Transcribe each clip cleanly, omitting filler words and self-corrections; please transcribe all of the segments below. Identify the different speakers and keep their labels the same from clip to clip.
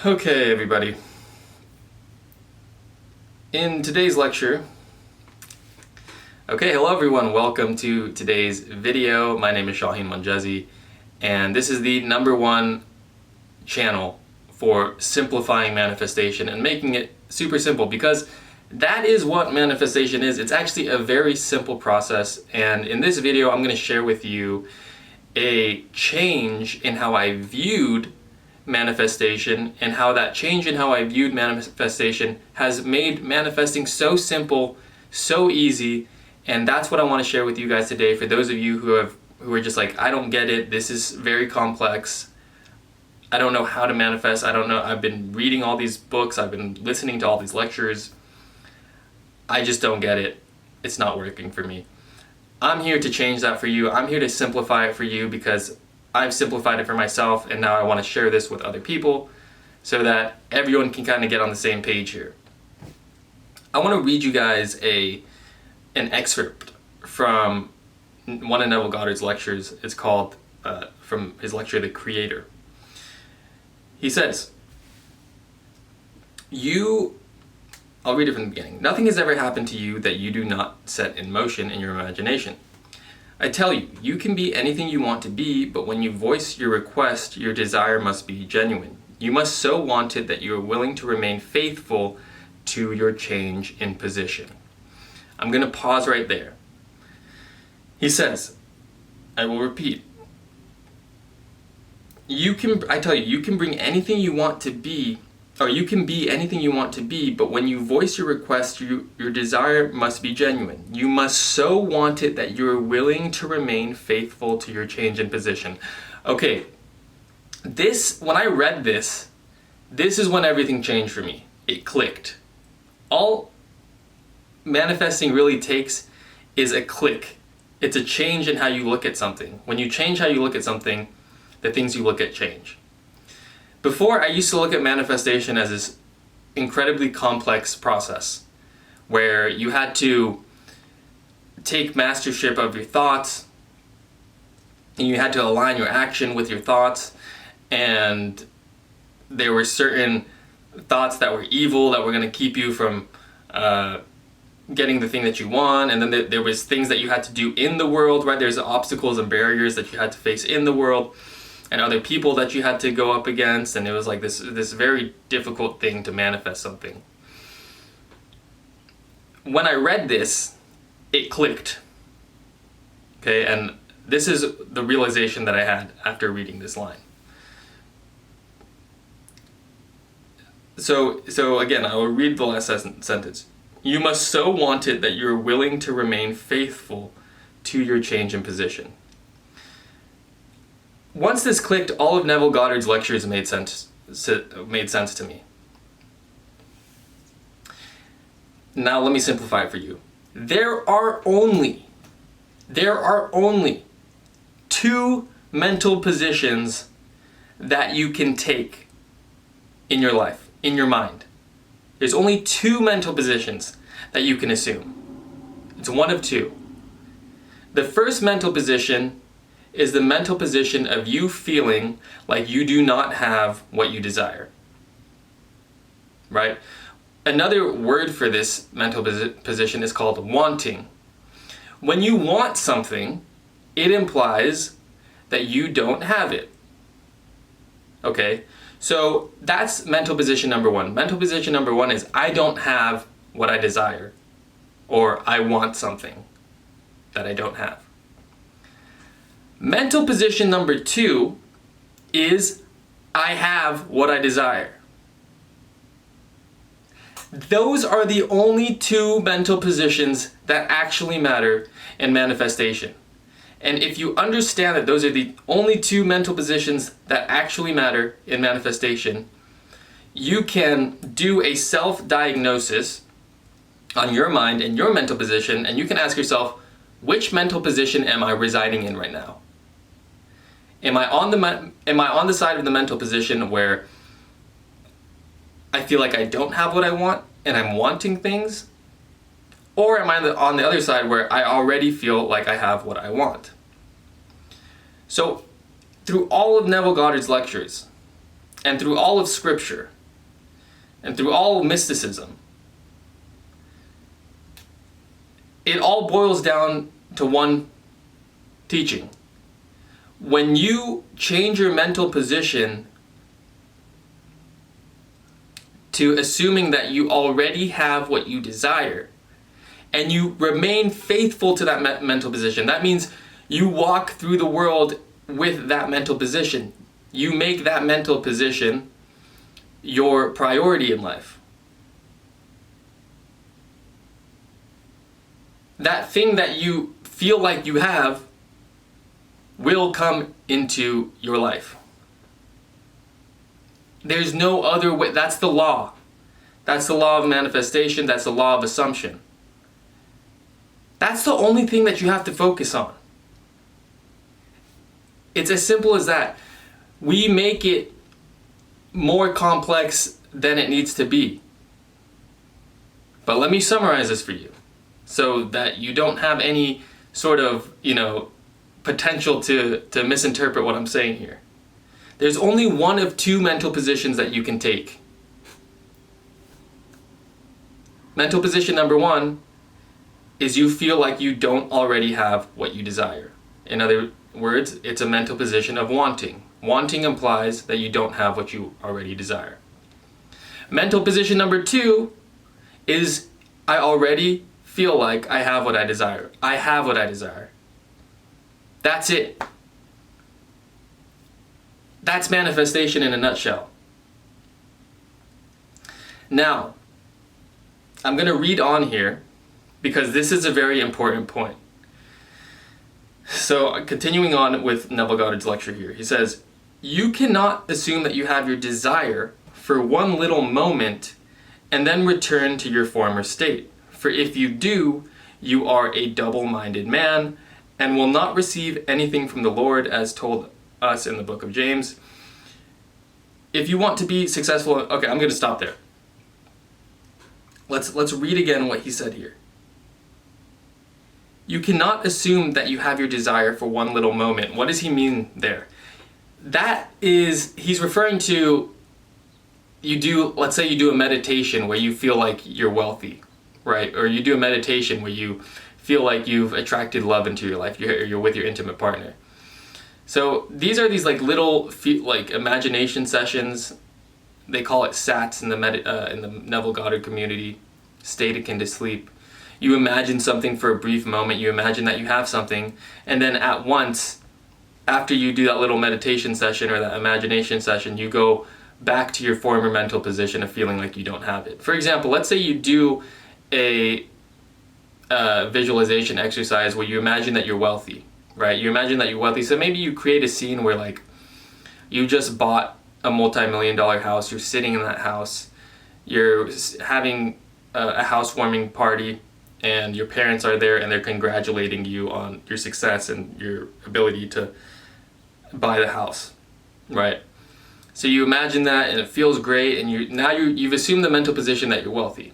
Speaker 1: Okay, everybody. In today's lecture, hello everyone, welcome to today's video. My name is Shahin Monjezi, and this is the #1 channel for simplifying manifestation and making it super simple, because that is what manifestation is. It's actually a very simple process, and in this video I'm going to share with you a change in how I viewed manifestation, and how that change in how I viewed manifestation has made manifesting so simple, so easy. And that's what I want to share with you guys today. For those of you who are just like, I don't get it, this is very complex, I don't know how to manifest, I don't know, I've been reading all these books, I've been listening to all these lectures, I just don't get it, it's not working for me. I'm here to change that for you. I'm here to simplify it for you, because I've simplified it for myself, and now I want to share this with other people so that everyone can kind of get on the same page here. I want to read you guys an excerpt from one of Neville Goddard's lectures. It's called, from his lecture, The Creator. He says, I'll read it from the beginning. Nothing has ever happened to you that you do not set in motion in your imagination. I tell you, you can be anything you want to be, but when you voice your request, your desire must be genuine. You must so want it that you are willing to remain faithful to your change in position. I'm going to pause right there. He says, I will repeat, I tell you, you can bring anything you want to be, or you can be anything you want to be, but when you voice your request, your desire must be genuine. You must so want it that you are willing to remain faithful to your change in position. Okay, when I read this is when everything changed for me. It clicked. All manifesting really takes is a click. It's a change in how you look at something. When you change how you look at something, the things you look at change. Before, I used to look at manifestation as this incredibly complex process where you had to take mastership of your thoughts, and you had to align your action with your thoughts, and there were certain thoughts that were evil that were going to keep you from getting the thing that you want, and then there was things that you had to do in the world, right? There's obstacles and barriers that you had to face in the world, and other people that you had to go up against, and it was like this very difficult thing to manifest something. When I read this, it clicked. Okay, and this is the realization that I had after reading this line. So again, I will read the last sentence. You must so want it that you are willing to remain faithful to your change in position. Once this clicked, all of Neville Goddard's lectures made sense to me. Now let me simplify it for you. There are only 2 mental positions that you can take in your life, in your mind. There's only 2 mental positions that you can assume. It's one of 2. The first mental position is the mental position of you feeling like you do not have what you desire. Right? Another word for this mental position is called wanting. When you want something, it implies that you don't have it. Okay? So that's mental position number 1. Mental position number 1 is I don't have what I desire, or I want something that I don't have. Mental position number 2 is I have what I desire. Those are the only 2 mental positions that actually matter in manifestation. And if you understand that those are the only 2 mental positions that actually matter in manifestation, you can do a self-diagnosis on your mind and your mental position, and you can ask yourself, which mental position am I residing in right now? Am I on the side of the mental position where I feel like I don't have what I want and I'm wanting things? Or am I on the other side where I already feel like I have what I want? So through all of Neville Goddard's lectures and through all of Scripture, and through all mysticism, it all boils down to one teaching. When you change your mental position to assuming that you already have what you desire, and you remain faithful to that mental position, that means you walk through the world with that mental position. You make that mental position your priority in life. That thing that you feel like you have will come into your life. There's no other way. That's the law. That's the law of manifestation. That's the law of assumption. That's the only thing that you have to focus on. It's as simple as that. We make it more complex than it needs to be. But let me summarize this for you so that you don't have any sort of, potential to misinterpret what I'm saying here. There's only one of two mental positions that you can take. Mental position number one is you feel like you don't already have what you desire. In other words, it's a mental position of wanting. Wanting implies that you don't have what you already desire. Mental position number two is I already feel like I have what I desire. I have what I desire. That's it. That's manifestation in a nutshell. Now, I'm going to read on here because this is a very important point. So, continuing on with Neville Goddard's lecture here, he says, you cannot assume that you have your desire for one little moment and then return to your former state. For if you do, you are a double-minded man and will not receive anything from the Lord, as told us in the book of James. If you want to be successful, okay, I'm going to stop there. Let's read again what he said here. You cannot assume that you have your desire for one little moment. What does he mean there? That is, he's referring to, let's say you do a meditation where you feel like you're wealthy, right? Or you do a meditation where you feel like you've attracted love into your life, you're with your intimate partner. So these are these little imagination sessions. They call it SATs in the Neville Goddard community, state akin to sleep. You imagine something for a brief moment, you imagine that you have something, and then at once, after you do that little meditation session or that imagination session, you go back to your former mental position of feeling like you don't have it. For example, let's say you do a visualization exercise where you imagine that you're wealthy, right? You imagine that you're wealthy, so maybe you create a scene where you just bought a multi-million-dollar house, you're sitting in that house, you're having a housewarming party, and your parents are there and they're congratulating you on your success and your ability to buy the house, right? So you imagine that and it feels great, and you've assumed the mental position that you're wealthy.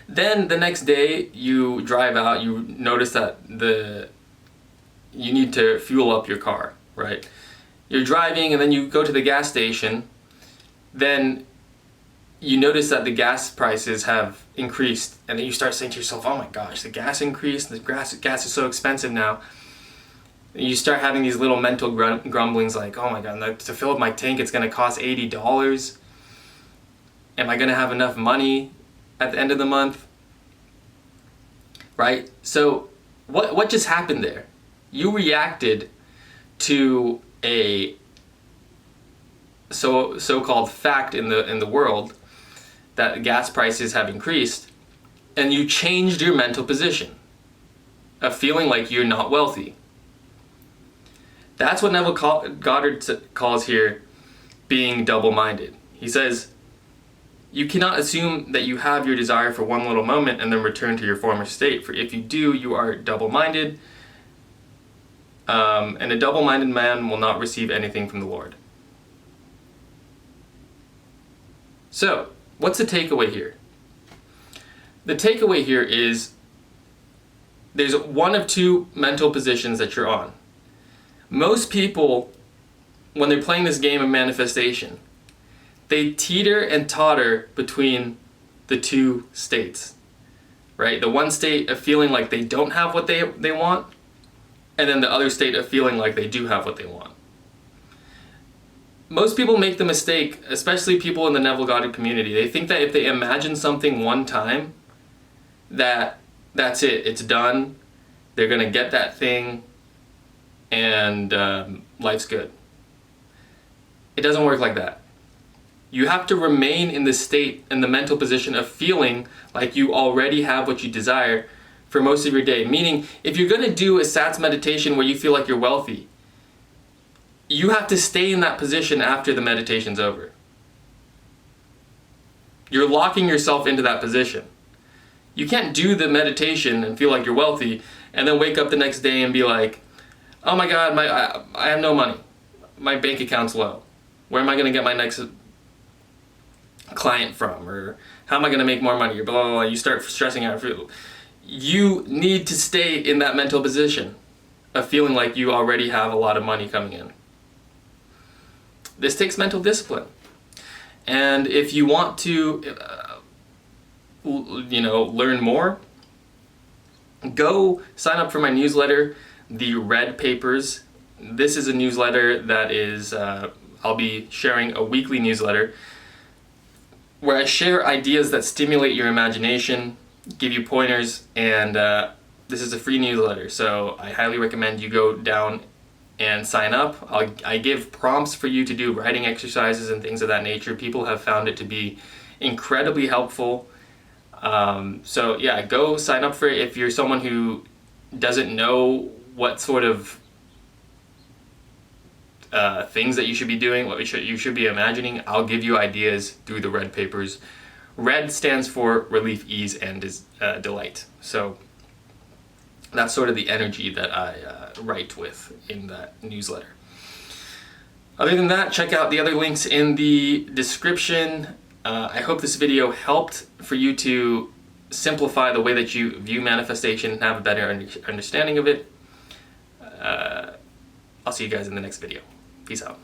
Speaker 1: Then the next day you drive out, you notice that you need to fuel up your car, right? You're driving and then you go to the gas station, then you notice that the gas prices have increased, and then you start saying to yourself, oh my gosh, the gas increased, the gas is so expensive now. And you start having these little mental grumblings like, oh my god, to fill up my tank it's going to cost $80. Am I going to have enough money at the end of the month? Right? So what just happened there? You reacted to a so-called fact in the world that gas prices have increased, and you changed your mental position of feeling like you're not wealthy. That's what Neville Goddard calls here being double-minded. He says, you cannot assume that you have your desire for one little moment and then return to your former state. For if you do, you are double-minded, and a double-minded man will not receive anything from the Lord. So, what's the takeaway here? The takeaway here is there's one of two mental positions that you're on. Most people, when they're playing this game of manifestation, they teeter and totter between the two states, right? The one state of feeling like they don't have what they want, and then the other state of feeling like they do have what they want. Most people make the mistake, especially people in the Neville Goddard community. They think that if they imagine something one time, that's it, it's done. They're gonna get that thing, and life's good. It doesn't work like that. You have to remain in the state, in the mental position of feeling like you already have what you desire for most of your day. Meaning, if you're gonna do a SATS meditation where you feel like you're wealthy, you have to stay in that position after the meditation's over. You're locking yourself into that position. You can't do the meditation and feel like you're wealthy and then wake up the next day and be like, oh my God, I have no money. My bank account's low. Where am I gonna get my next client from? Or how am I gonna make more money? Or blah, blah, blah. You start stressing out. You need to stay in that mental position of feeling like you already have a lot of money coming in. This takes mental discipline. And if you want to, learn more, go sign up for my newsletter, The Red Papers. This is a newsletter that is, I'll be sharing a weekly newsletter where I share ideas that stimulate your imagination, give you pointers, and this is a free newsletter, so I highly recommend you go down and sign up. I give prompts for you to do writing exercises and things of that nature. People have found it to be incredibly helpful. So yeah, go sign up for it. If you're someone who doesn't know what sort of things that you should be doing, what you should be imagining, I'll give you ideas through the Red Papers. Red stands for relief, ease, and delight. So that's sort of the energy that I write with in that newsletter. Other than that, check out the other links in the description. I hope this video helped for you to simplify the way that you view manifestation and have a better understanding of it. I'll see you guys in the next video. Peace out.